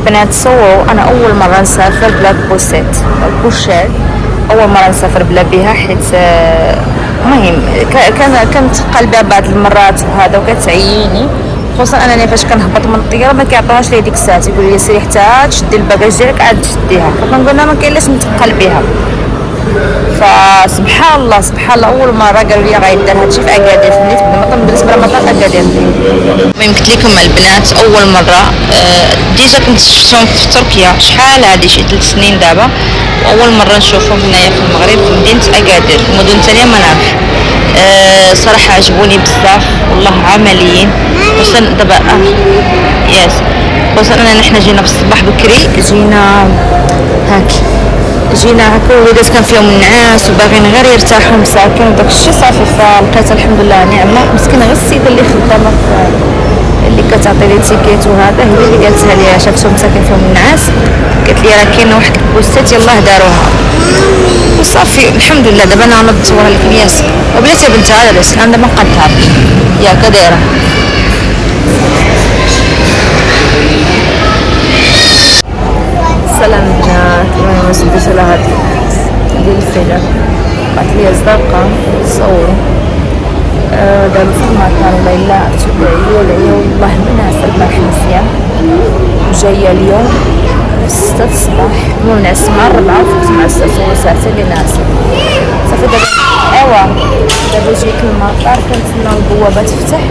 البنات تصوروا انا اول مره نسافر بلا بوشيت، اول مره نسافر بلا بها، حيت المهم كنت قلبها بعض المرات وهذا وكتعييني، خصوصا انني فاش كنهبط من الطياره ما كيعطيوهاش لي ديك الساعه، يقول لي سيري حتى تشدي الباكاج ديالك عاد تشديها، كنقول لها ما كاين لاش نتقل بها. فسبحان الله سبحان الله اول مره قالوا لي غيدار هادشي في اكادير، نيت بالنسبه لمطار اكادير. المهم قلت لكم البنات اول مره ديجا كنت شفتهم في تركيا شحال هادي شي 3 سنين دابا، واول مره نشوفهم هنايا في المغرب في مدينه اكادير. المدن الثانيه ما نعرفش. صراحه عجبوني بزاف والله، عمليين، خصوصا دابا ياس، خصوصا اننا حنا جينا في الصباح بكري، جينا هكا وليدات كان فيهم النعاس وباغيين غير يرتاحوا مساكن وداك الشيء صافي، فلقيت الحمد لله نعمه. مسكينه غير السيده اللي خدامه اللي كتعطي لي تيكيت وهذا، هي اللي قالتها لي شافتهم مساكن فيهم النعاس، قالت لي راه كاينه واحد البوستات يلاه داروها وصافي الحمد لله. دابا انا نصورها لكم ياس وبلاتي يا بنت هذا باش انا ما نقدها ياك دايره. سلام بنات، المهم وصلت على هاد ديال الفيلم بعث لي الزرقاء صوروا دابا في المطار والله الا تبعي والله مناسب البارح مزيان، وجايه اليوم 6 الصباح، المهم نعس مع 4 وفقت مع 6 ساعتين اللي ناعسه صافي. دابا دابا جيت المطار كنتسناو البوابه تفتح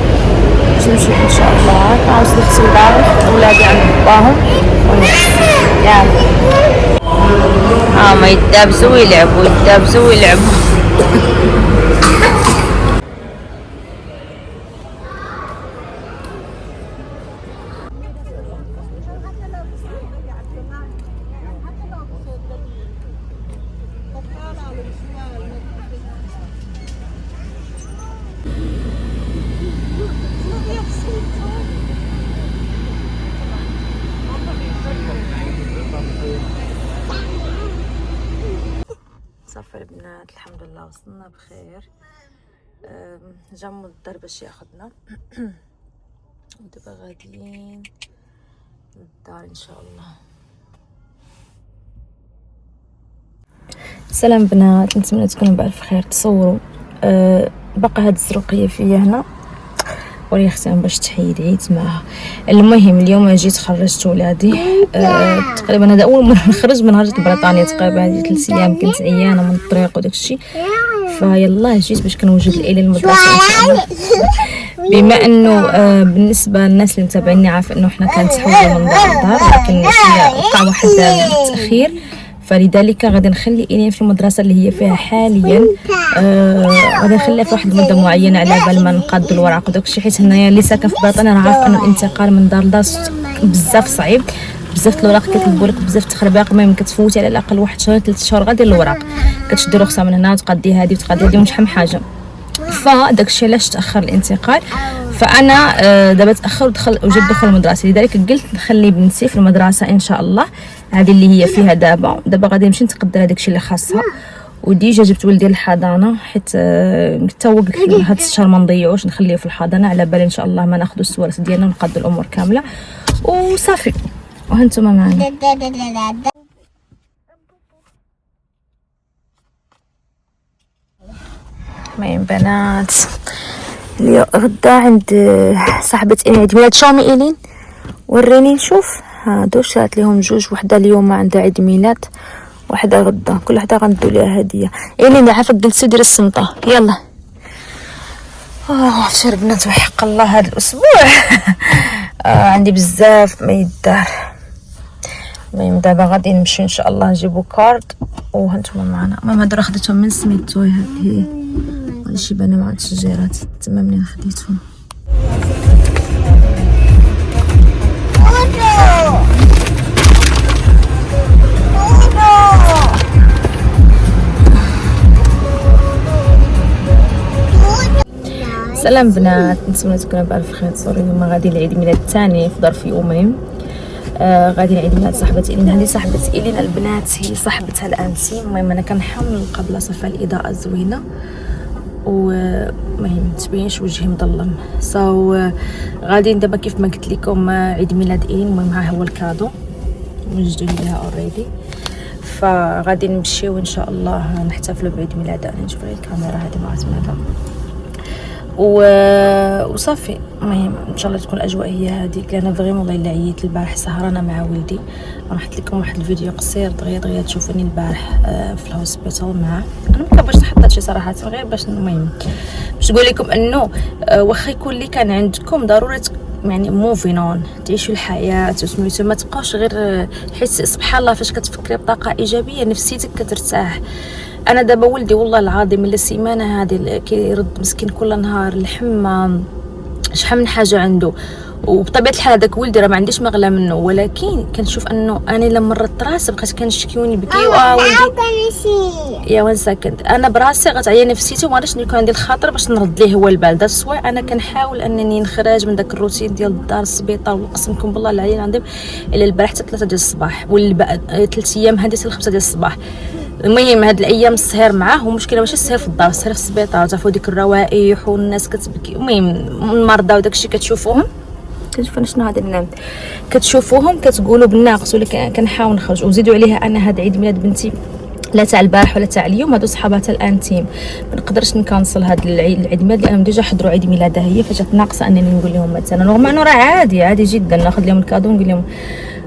باش نمشي ان شاء الله. كنوصل اختي لدارهم ولادي عند باهم ونعس ما يدابزوا ويلعبوا صافي البنات الحمد لله وصلنا بخير. جا مضطر باش ياخذنا ودابا غاديين للدار ان شاء الله. سلام بنات، نتمنى تكونوا بألف خير. تصوروا بقى هاد الزروقيه فيا هنا وري اختي باش تحيد عيت معها. المهم اليوم جيت خرجت ولادي تقريبا هذا اول مره نخرج من هرجة بريطانيا، تقريبا هذه 3 ايام كنت عيانه من الطريق وداك الشيء، فيلا جيت باش كنوجد العيله المدرسه ان شاء الله. بما انه بالنسبه للناس اللي متابعيني عارف انه حنا كنتحولوا من دار لدار، لكن وقع واحد التاخير، فلذلك غادي نخلي إيلين في المدرسه اللي هي فيها حاليا. غادي نخليها في واحد المده معينه على بال ما نقادوا الوراق وداك الشيء، حيت هنايا اللي ساكن في بريطانيا راه عارف انه الانتقال من دار لدار بزاف صعيب، بزاف الوراق كيطلبوا لك بزاف التخربيق، المهم كتفوتي على الاقل 1 شهر 3 شهور غادي الوراق، كتشدي رخصه من هنا وتقضي هذه وتقضي هذه ومش حم حاجه. فداك الشيء علاش تاخر الانتقال، فانا دابا تاخر وجد دخول المدرسه، لذلك قلت نخلي بنتي في المدرسه ان شاء الله هذه اللي هي فيها دابا غادي نمشي نتقدر هذاك الشيء اللي خاصها. وديجا جبت ولدي للحضانه حيت متوق هاد الشهر ما نضيعوش، نخليه في الحضانه على بال ان شاء الله ما ناخذوا السوارت ديالنا ونقضوا الامور كامله وصافي. وهانتوما معنا. المهم بنات اليوم غدا عند صاحبه إيلين عيد ميلاد. شومي إيلين وريني نشوف هادو، شرات ليهم 2، وحده اليوم عندها عيد ميلاد وحده غدا، كل وحده غندو ليها هديه. إيلين عافاك جلسي ديري السمطه يلا. عرفتي البنات وحق الله هذا الاسبوع عندي بزاف ما يدار. المهم دابا غادي نمشي ان شاء الله نجيبو كارد وهانتوما معنا. المهم هادو راه خديتهم من سميتو، هذه شي بانه مع التشجيرات تما منين خديتهم. سلام بنات، نتمنى تكونوا بألف خير. صوري اليوم غادي العيد ميلاد الثاني في ظرف يومين. غادي العيد ميلاد صاحبه إيلين. هذه صاحبه إيلين البنات هي صاحبتها الانتي. المهم انا كنحاول قبل صفا الاضاءه زوينه ومهم تبينش وجهي مظلم. غادي دابا كيف ما قلت لكم عيد ميلاد إيلين. المهم ها هو الكادو وجدوا لها اوريدي. فغادي نمشيو ان شاء الله نحتفلوا بعيد ميلادها. نشوف الكاميرا هذه ما عرفت مالها وصافي. المهم ان شاء الله تكون الاجواء هي هذيك. انا فريمون والله الا عييت البارح سهرانه مع ولدي. راح لكم واحد الفيديو قصير دغيا تشوفوني البارح في الهوسبيتال معاه. انا ما كنبغيش نحط شي صراحه غير باش المهم باش نقول لكم انه واخا يكون اللي كان عندكم ضروري يعني موفين اون تعيشوا الحياه وسميتو ما تبقاوش غير حيت سبحان الله فاش كتفكري بطاقه ايجابيه نفسيتك كترتاح. انا دابا ولدي والله العظيم الا السيمانه هذه كيرد مسكين كل نهار الحمى شحال من حاجه عنده. وبطبيعه الحال هذاك ولدي راه ما عنديش ما اغلى منه، ولكن كنشوف انه انا لما مرضت راسي بقيت كنشكيوني بكيو ولدي يا وين ساكنت. انا براسي غتعيا نفسيتي وما غاديش يكون عندي الخاطر باش نرد ليه هو البال. دا السوا انا كنحاول انني نخرج من داك الروتين ديال الدار السبيطار. ونقسمكم بالله العلي العظيم الى البارح حتى 3 ديال الصباح والبعد 3 ايام هذه حتى 5 ديال الصباح. المهم هاد الايام السهر معاه ومشكله ماشي السهر في الدار، السهر في السبيطار. تعرفوا ديك الروائح والناس كتبكي. المهم المرضى وداكشي كتشوفوهم كتشوفوا شنو هذا النام كتشوفوهم كتقولوا بالناقص. ولا كنحاول نخرج. وزيدوا عليها انا هذا عيد ميلاد بنتي لا تاع البارح ولا تاع اليوم هادو صحاباتها الانتيم ما نقدرش نكنسل هذا العيد ميلاد لانهم ديجا حضروا عيد ميلادها هي. فجات ناقصه انني نقول لهم مثلا رغم انه راه عادي جدا ناخذ لهم الكادو ونقول لهم.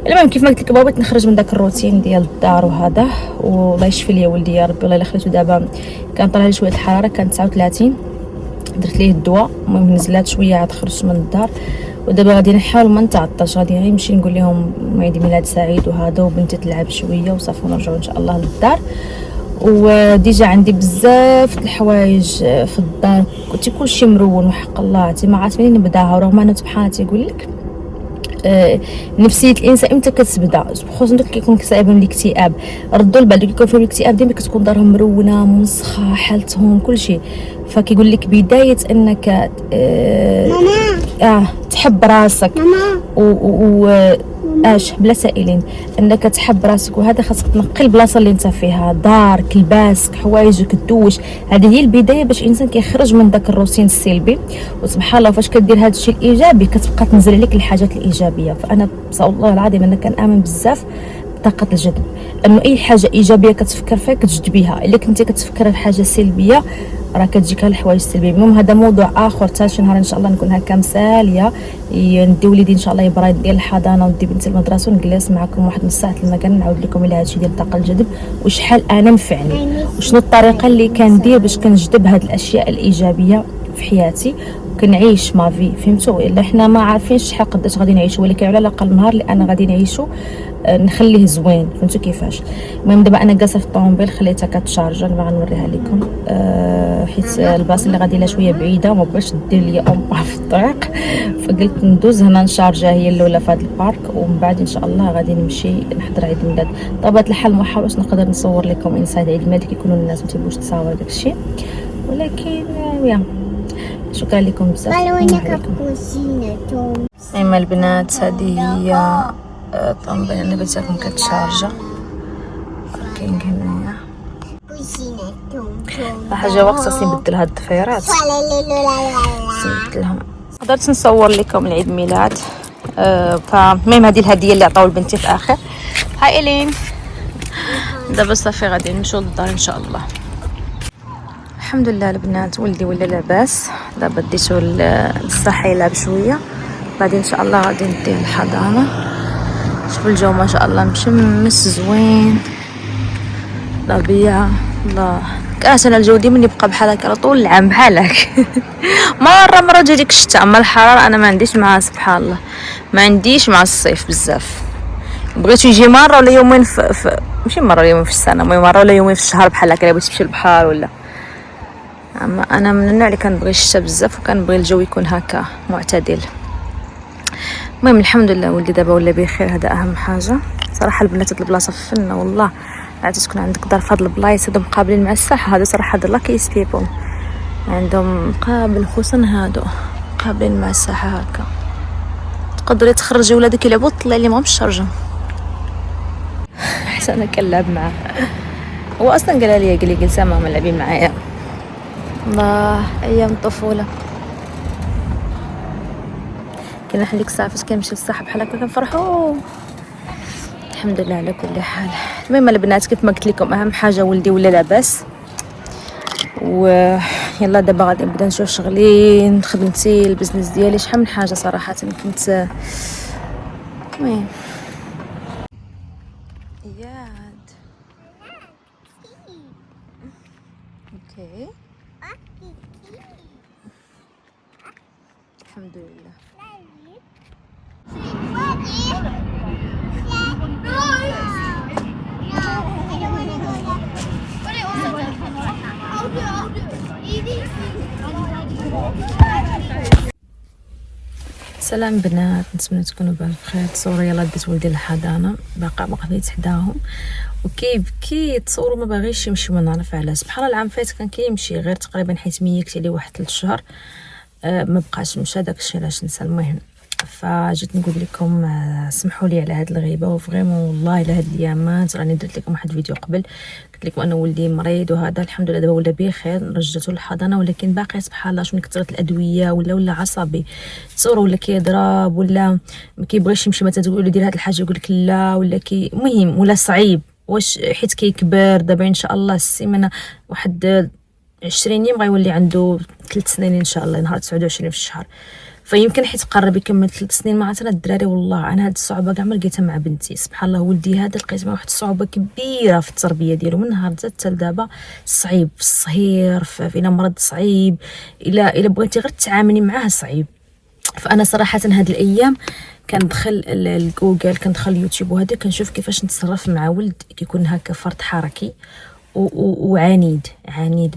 المهم كيف ما قلت لك بغيت نخرج من داك الروتين ديال الدار وهذا. والله يشفي لي ولدي يا ربي. والله الا خليته دابا كان طلع لي شويه الحراره كانت 39 درت ليه الدواء. المهم نزلات شويه عاد خرجت من الدار. ودابا غادي نحاول ما نتعطش غادي غير نمشي نقول لهم عيد ميلاد سعيد وهذا وبنتي تلعب شويه وصافي ونرجعوا ان شاء الله للدار. وديجا عندي بزاف الحوايج في الدار كنت كلشي مرون وحق الله عرفتي ما عرفت منين نبداها. ورغم انه سبحان تيقول لك نفسيه الانسان امتى كتبدا خصوصا دوك كيكون كتاب من الاكتئاب. ردوا البال دوك كيكون فيهم الاكتئاب ديما كتكون دارهم مرونه مسخه حالتهم كلشي. فكيقول لك بدايه انك تحب راسك اش بلا سائلين انك تحب راسك وهذا خاصك تنقي البلاصه اللي انت فيها دارك لباسك حوايجك الدوش. هذه هي البدايه باش الانسان كيخرج من داك الروتين السلبي. وسبحان الله فاش كدير هذا الشيء الايجابي كتبقى تنزل عليك الحاجات الايجابيه. فانا والله العظيم انا كنامن بزاف بطاقه الجذب انه اي حاجه ايجابيه كتفكر فيها كتجذبيها. الا كنتي كتفكر في حاجه سلبيه راه كتجيك الحوايج السلبيه. المهم هذا موضوع اخر حتى شي نهار ان شاء الله نكون هكا مثاليه. ندي وليدي ان شاء الله يبرا ديال الحضانه وندي بنتي المدرسه ونجلس معكم واحد نص ساعه المكان نعاود لكم على هادشي ديال الطاقه الجذب وشحال انا نفعني وشنو الطريقه اللي كندير باش كنجذب هاد الاشياء الايجابيه في حياتي وكنعيش ما في. فهمتوا؟ الا حنا ما عارفينش شحال قداش غادي نعيشوا ولكن على الاقل نهار اللي انا غادي نعيشو نخليه زوين. فهمتوا كيفاش؟ المهم دابا انا جالسه في الطوموبيل خليتها كتشارجا باغا نوريها لكم حيت البلاصه اللي غادي لها شويه بعيده وما بغيتش دير لي في الطريق. فقلت ندوز هنا نشارجا هي الاولى في هذا البارك ومن بعد ان شاء الله غادي نمشي نحضر عيد ميلاد. طبيعه الحال ما حاولتش نقدر نصور لكم انسايد عيد ميلاد كيكونوا الناس ما تيبغوش تصاور داكشي ولكن يا شكرا لكم بزاف. ايما البنات هذه هي طنبل انا بتاكم كتشارجا كاين هنايا حاجه وقت خاصني نبدل هاد الضفيرات نبدلهم. قدرت نصور لكم العيد ميلاد. فالمهم هذه الهديه اللي عطاو لبنتي في الاخر. هاي الين دابا صافي غادي نمشيو للدار ان شاء الله. الحمد لله البنات ولدي ولا لاباس. دابا ديتو للصحه يلعب شويه بعدين ان شاء الله غادي نديه للحضانه. شوفوا الجو ما شاء الله مشمس زوين طبيعه. الله كاش انا الجو ديما يبقى بحال هكا على طول العام بحال هكا. مره جا ديك الشتاء. اما الحراره انا ما عنديش معها سبحان الله ما عنديش مع الصيف بزاف. بغيت يجي مره ولا يومين ماشي مره ولا يومين في السنه مره ولا يومين في الشهر بحال هكا بغيت تمشي للبحر ولا. اما انا من النوع اللي كنبغي الشتاء بزاف وكنبغي الجو يكون هكا معتدل. المهم الحمد لله ولدي دابا ولا بخير هذا اهم حاجه صراحه. البنات هاد البلاصه فنه والله عرفتي تكون عندك دار في هاد البلايص هادو مقابلين مع الساحه. هذا صراحه هاد لاكيس بيبل عندهم مقابل خصوصا هادو مقابلين مع الساحه هكا تقدري تخرجي ولادك يلعبوا طلعي لي ما مشارجه. حتى انا كنلعب معاه هو اصلا قال لي جلسه ماما لعبي معايا. الله ايام الطفوله كنا حليك ساعه فاش كنمشي للصاحب بحال هكا كنفرحوا الحمد لله على كل حال. المهم البنات كيف ما قلت لكم اهم حاجه ولدي ولا لاباس، ويلا دابا غادي نبدا نشوف شغلي خدمتي البزنس ديالي. شحال من حاجه صراحه كنت المهم ياد اوكي الحمد لله. سلام بنات، نتمنى تكونوا بألف خير. تصوروا يلا ديت ولدي للحضانه، باقا فايت حداهم وكيبكي. تصوروا ما باغيش يمشي، ما نعرف علاش. سبحان الله العام فايت كان كيمشي غير تقريبا حيت ميكت عليه واحد 3 شهور ما بقاش مشى، داكشي علاش نسى. المهم فجيت نقول لكم سمحوا لي على هاد الغيبه، وفريمون والله الا هاد الايامات راني درت لكم واحد الفيديو قبل قلت لكم انا ولدي مريض وهذا الحمد لله دابا ولا بخير، رجعته للحضانه، ولكن باقي سبحان الله شنو كثرت الادويه ولا عصبي. تصوروا ولا كيضرب ولا ما كيبغيش يمشي، مثلا تقول له دير هاد الحاجه يقول لك لا، ولا مهم ولا صعيب واش حيت كيكبر. دابا ان شاء الله السيمانه واحد 20 يوم غيولي عنده 3 سنين ان شاء الله، نهار 29 في الشهر، فيمكن حيت قرب يكمل 3 سنين. مع ترى الدراري والله انا هاد الصعوبه كاع ما لقيتها مع بنتي. سبحان الله ولدي هذا لقيت معاه واحد الصعوبه كبيره في التربيه ديالو، من نهار حتى لدابا صعيب في الصهير، فينا مرض صعيب، الا بغيتي غير تتعاملي معاه صعيب. فانا صراحه هاد الايام كندخل الجوجل، كندخل اليوتيوب وهذا كنشوف كيفاش نتصرف مع ولد كيكون هكا فرد حركي وعنيد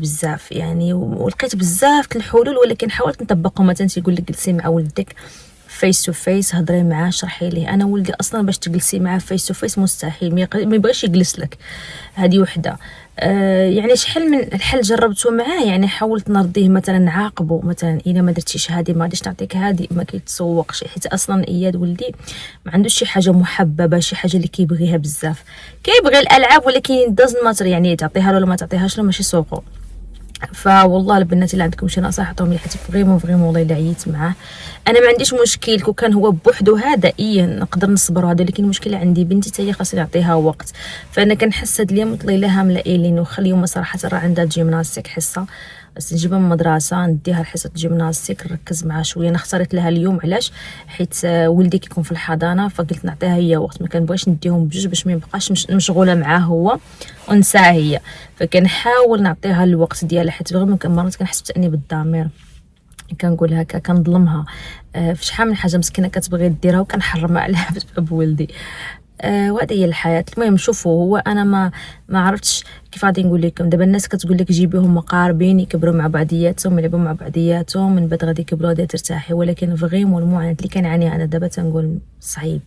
بزاف يعني، ولقيت بزاف الحلول ولكن حاولت نطبقهم. مثلا تيقول لك جلسي مع ولدك فيس تو فيس، هضري معاه شرحي ليه. انا ولدي اصلا باش تجلسي معاه فيس تو فيس مستحيل، ما يبغيش يجلس لك، هذه وحده. يعني شحال من الحل جربته معاه، يعني حاولت نرضيه مثلا نعاقبه، مثلا الا ما درتيش هذه ما غاديش نعطيك هذه، ما كيتسوقش حيت اصلا اياد ولدي ما عندوش شي حاجه محببه، شي حاجه اللي كيبغيها بزاف. كيبغي الالعاب ولكن دازن ماتر، يعني تعطيها له ولا ما تعطيهاش له ماشي سوقو. فوالله البنات اللي عندكم شي نصائح عطوهم لي، حيت فريمون والله الا عييت معاه. انا ما عنديش مشكل كون كان هو بوحدو هذا نقدر نصبر هذا، لكن المشكله عندي بنتي حتى هي خاصني نعطيها وقت. فانا كنحس هاد اليوم طليلها ملائلين، وخا اليوم صراحه راه عندها جيمناستيك حصه، بس نجيبها من المدرسه نديها لحصه جيمناستيك نركز معها شويه. انا اختاريت لها اليوم علاش؟ حيت ولدي كيكون في الحضانه، فقلت نعطيها هي وقت، ما كنبغيش نديهم بجوج باش ما يبقاش مشغوله معاه هو ونساها هي. فكنحاول نعطيها الوقت ديالها، حيت غير مرات كنحس بتانيب الضمير، كنقول هكا كنظلمها في شحال من حاجه مسكينه كتبغي ديرها وكنحرمها عليها بسبب ولدي. وهذه هي الحياه. المهم شوفوا، هو انا ما عرفتش كيف غادي نقول لكم. دابا الناس كتقول لك جيبيهم مقاربين يكبروا مع بعضياتهم، يلعبوا مع بعضياتهم، من بعد غادي يكبروا غادي ترتاحي، ولكن فريمون المعاناه اللي كنعانيها انا دابا تنقول صعيب.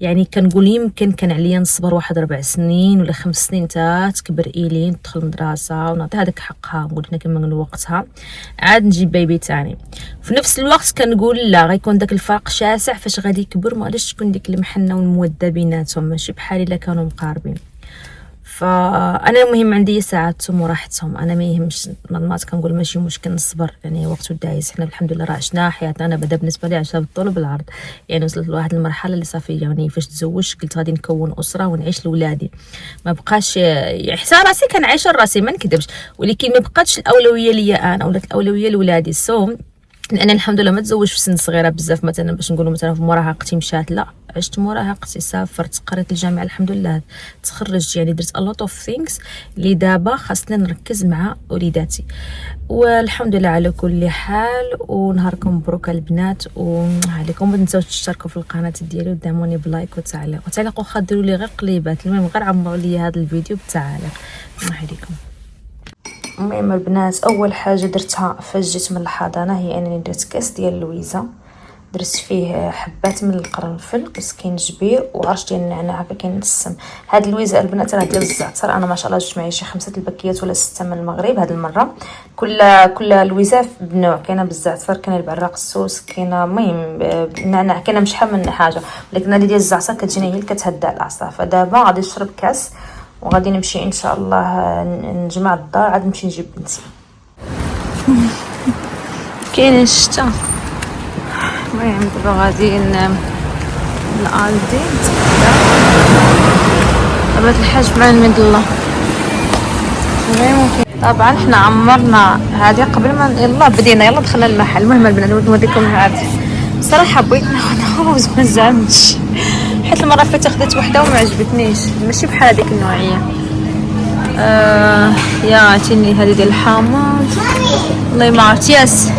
يعني كنقول يمكن كان عليا نصبر واحد 4 سنين ولا 5 سنين تا تكبر ايلين تدخل مدرسه ونعطي هذاك حقها، قلنا كما نقولوا وقتها عاد نجيب بيبي تاني. في نفس الوقت كنقول لا، غيكون داك الفرق شاسع فاش غادي يكبر، ما غاديش تكون ديك المحنه والموده بيناتهم، ماشي بحال الا كانوا مقاربين. فانا المهم عندي ساعاتهم وراحتهم، انا ما يهمش المات كنقول ماشي مشكل نصبر، يعني وقته دايز. حنا الحمد لله راه عشنا حياتنا. انا بدا بالنسبه لي عشنا بالطول وبالعرض، يعني وصلت لواحد المرحله اللي صافي، يعني فاش تزوجت قلت غادي نكون اسره ونعيش لولادي، ما بقاش حتى راسي كنعيش راسي ما نكذبش، ولكن ما بقاتش الاولويه ليا انا، ولات الاولويه لولادي. لان الحمد لله ما تزوجت في سن صغيره بزاف، مثلا باش نقولوا مثلا في مراهقتي مشات، لا عشت مراهقتي، سافرت، قريت الجامعه الحمد لله، تخرجت، يعني درت a lot of things اللي دابا خاصني نركز مع وليداتي. والحمد لله على كل حال، ونهاركم مبروك البنات، وعليكم ما تنساوش تشتركوا في القناه ديالي ودعموني بلايك وتعليق واخا ديروا لي غير قليبات، المهم غير عمروا لي هذا الفيديو بتعاليق. الله يهديكم. المهم البنات اول حاجه درتها فاش جيت من الحضانه هي انني درت كاس ديال لويزه، درت فيه حبات من القرنفل وسكينجبير وعرش ديال النعناع هكا كينسم. هاد اللويزه البنات راه ديال الزعتر، انا ما شاء الله جبت معايا شي 5 الباكيات ولا 6 من المغرب هاد المره. كل لويزه بنوع، كاينه بالزعتر، كاينه بالعراق السوس، كاينه المهم النعناع، كاينه شحال من حاجه، ولكن هذه ديال الزعتر كتجيني هي اللي كتهدى الاعصاب. فدابا غادي نشرب كاس وغادي نمشي ان شاء الله نجمع الدار، عاد نمشي نجيب بنتي. كاين الشتا. المهم دابا غادي نالدي نتغدى. بنت الحاج مع الميد الله. طبعا احنا عمرنا هذه قبل ما يلا بدينا يلا دخلنا المحل. المهم البنات نوريكم هذه صراحه بغيت ناخذها بس ما زعمتش حيت المره اللي فاتت اخذت وحده وما عجبتنيش ماشي بحال هذيك النوعيه. يا عطيني هذه ديال الحامض والله ما عرفت. ياس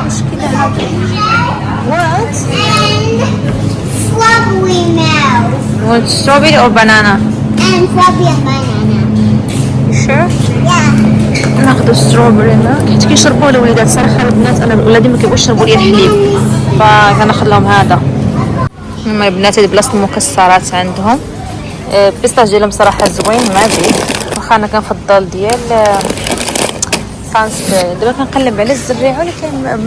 واش كذا هذا وات strawberry or banana and strawberry and banana. sure Yeah. ناخذ strawberry حيت كيشربوا الوليدات صراحه البنات. انا ولادي ما كيبغوش يشربوا لي الحليب فكناخذ لهم هذا. هما البنات هذه بلاصه المكسرات عندهم. البيستاج ديالهم صراحه زوين معدي واخا انا كنفضل ديال سانس. دابا كنقلب على الزريعه ولكن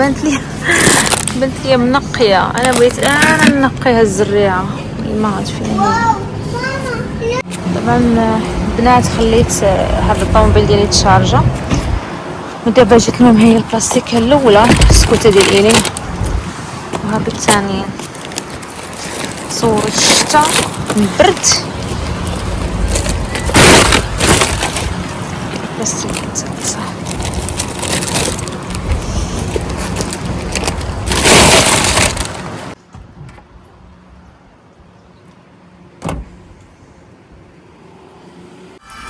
بنت لي منقيه. انا بغيت انا ننقيها الزريعه ما عرفت فين هي. طبعا البنات خليت هاد الطوموبيل ديالي تشارجا ودابا جات لهم هي البلاستيك الاولى السكوته ديال ايلين وهاد الثانيين. صور الشتا البرد بلاستيك الثالثه.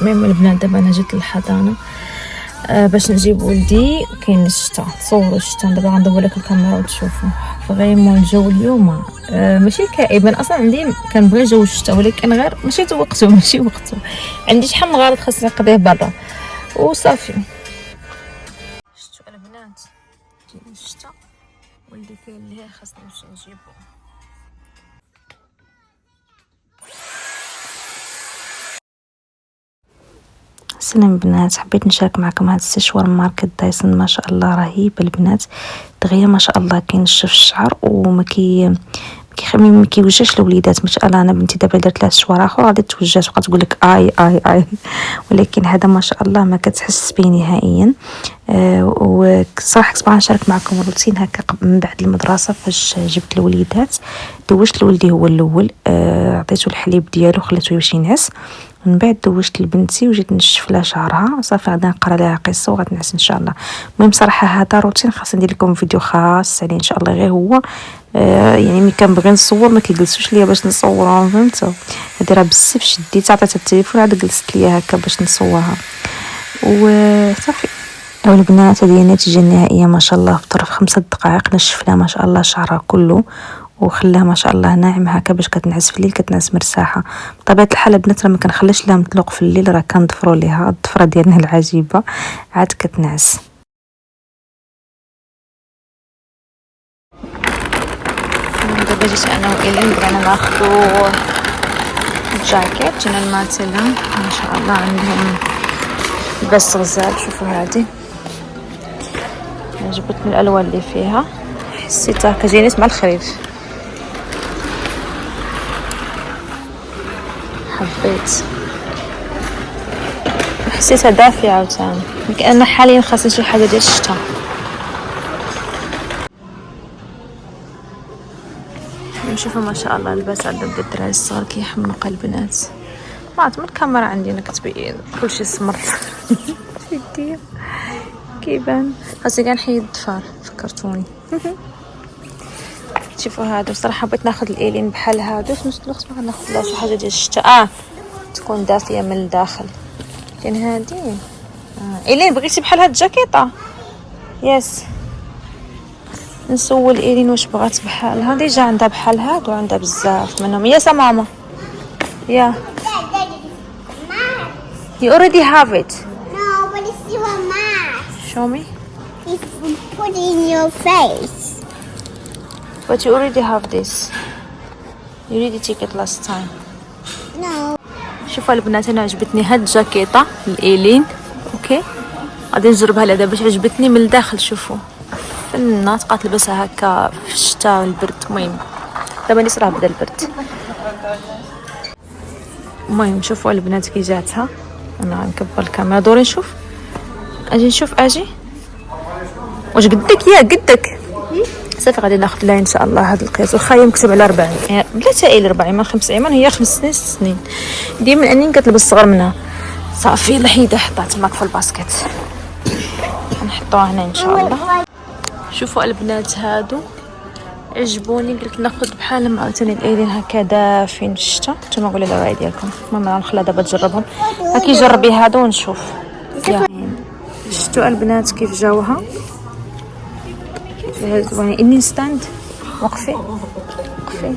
المهم البنات دابا انا جيت للحضانه باش نجيب ولدي. كاين الشتا تصوروا الشتا. دابا غندور لكم الكاميرا وتشوفوا فريمون الجو اليوم ماشي كئيب. انا اصلا عندي كنبغي جو الشتا ولكن غير ماشي وقته. عندي شحال من غرض خاصني نقضيه برا وصافي. شفتوا البنات جينا الشتا ولدي كاين اللي خاصني نمشي نجيبو. السلام بنات، حبيت نشارك معكم هذا السشوار ماركة دايسون. ما شاء الله رهيب البنات. دغيا ما شاء الله كينشف الشعر وما ما كيوجهش الوليدات. ما شاء الله انا بنتي دابا درت لها الشوار اخر غادي توجهات وبقات تقول لك اي ولكن هذا ما شاء الله ما كتحس به نهائيا. وصراحه كنت باغا نشارك معكم الروتين هكا من بعد المدرسه. فاش جبت الوليدات دوشت لولدي هو الاول، عطيته الحليب ديالو خليته يمشي ينعس. من بعد دوشت لبنتي وجيت نشف لها شعرها صافي غادي نقرا لها قصه وغتنعس ان شاء الله. المهم صراحه هذا روتين خاص ندير لكم فيديو خاص عليه ان شاء الله. غير هو يعني ملي كنبغي نصور ما كيجلسوش ليا باش نصورهم فهمتوا. هذه راه بزاف شديت عطيتها التليفون عاد جلست ليا هكا باش نصورها وصافي. او البنات هذه النتيجه النهائيه ما شاء الله. في ظرف 5 دقائق نشف لها ما شاء الله شعرها كله وخلاها ما شاء الله ناعم هكا باش كتنعس في الليل كتنعس مرتاحه. بطبيعه الحال البنات راه ما كنخليش لها مطلوق في الليل، راه كنضفروا ليها الضفره ديالنا العجيبه عاد كتنعس. دابا جيت انا وإيلين بغينا ناخذوا جاكيت جينا الماتيلا ما شاء الله عندهم لباس غزال. شوفوا هذه عجبتني الالوان اللي فيها حسيتها كجينيت مع الخريف حبيت حسيتها دافيه عاوتاني. انا حاليا خاصني شي حاجه ديال الشتا. نشوفوا ما شاء الله اللباس عندهم ديال الدراري الصغار كيحمقوا البنات. ما عرفت من الكاميرا عندي انا كتبين كلشي سمر في يديا كيبان. خاصني كاع نحيد الضفار فكرتوني. شوفوا هادو صراحه بغيت ناخذ الايلين بحال هادو في نفس الوقت بغيت ناخذ لها شي حاجه ديال الشتاء تكون دافيه من الداخل. كاين هادي ايلين بغيتي بحال هاد الجاكيطه. يس نسول ايلين واش بغات بحالها. ديجا عندها بحال هادو عندها بزاف منهم. يا ماما يا you already have it. No, but it's still a mask. Show me. It's put in your face. But you already have this. You already took it last time. No. شوفوا البنات انا عجبتني هاد الجاكيطه الايلين اوكي غادي نجربها لها دابا باش عجبتني من الداخل. شوفوا فنانه تبقى تلبسها هكا في الشتاء والبرد. المهم دابا نيت راه بدا البرد. المهم شوفوا البنات كي جاتها. انا غنكبر الكاميرا دوري نشوف اجي نشوف اجي واش قدك. يا قدك صافي غادي ناخذ لها ان شاء الله هذا القياس، واخا هي مكتوب على 40 بلا تايل 4 ايمان 5 ايمان، هي 5 سنين 6 سنين ديما اني كتلبس صغر منها. صافي يلا حيدها حطها تماك في الباسكيت، نحطوها هنا ان شاء الله. شوفوا البنات هادو عجبوني، قلت ناخذ بحالهم عاوتاني الايدين هكا دافين في الشتا. نتوما قولوا لي الراي ديالكم. المهم غنخليها دابا تجربهم، هاكي جربي هادو ونشوف. شفتوا البنات كيف جاوها فيها زوين. اني ستاند وقفي وقفي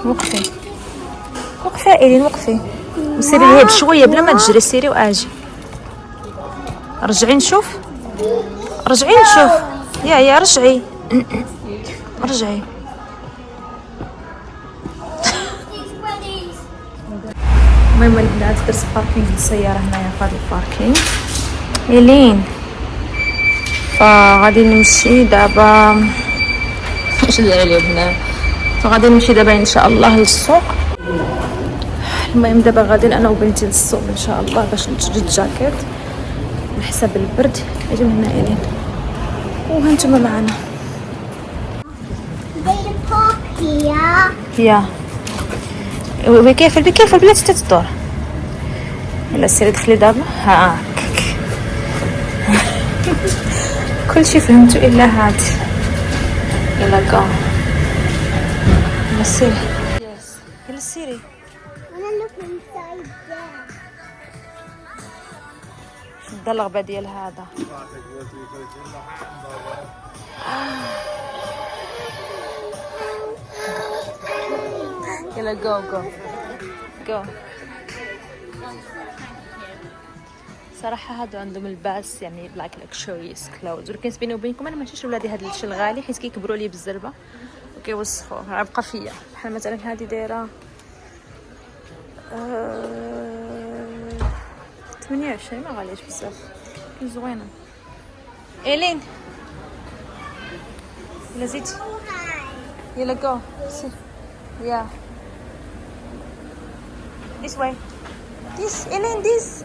وقفي وقفي ايلين وقفي، وسيري لهي بشويه بلا ما تجري، سيري واجي. رجعي نشوف، رجعي نشوف، يا رجعي رجعي. المهم البنات درت باركينغ للسياره هنايا في هذا الباركينغ إيلين، فغادي نمشي دابا. اش داير لي هنا؟ فغادي نمشي دابا ان شاء الله للسوق. المهم دابا غادي انا وبنتي للسوق ان شاء الله باش نشري الجاكيت على حساب البرد. اجي من هنا إيلين، وهانتوما معنا. يا بكيفل بكيفل بلا تدور. يلا سيري دخلي دابا هاكك. كلشي فهمتو الا هاد. يلا جو، يلا سيري، يلا سيري. شد الغبة ديال هذا. يلا جو جو جو. صراحه هادو عندهم الباس يعني لايك لكشوريوس كلوز، ولكن بيني وبينكم انا ماشيش ولادي هاد الشيء الغالي حيت كيكبروا لي بالزربه وكيوسخوا. عبقى فيا بحال مثلا هادي دايره 28 ما غاليش بزاف، زوينه. إيلين يلا زيد، يلا جو سير. يا this way, this إيلين this.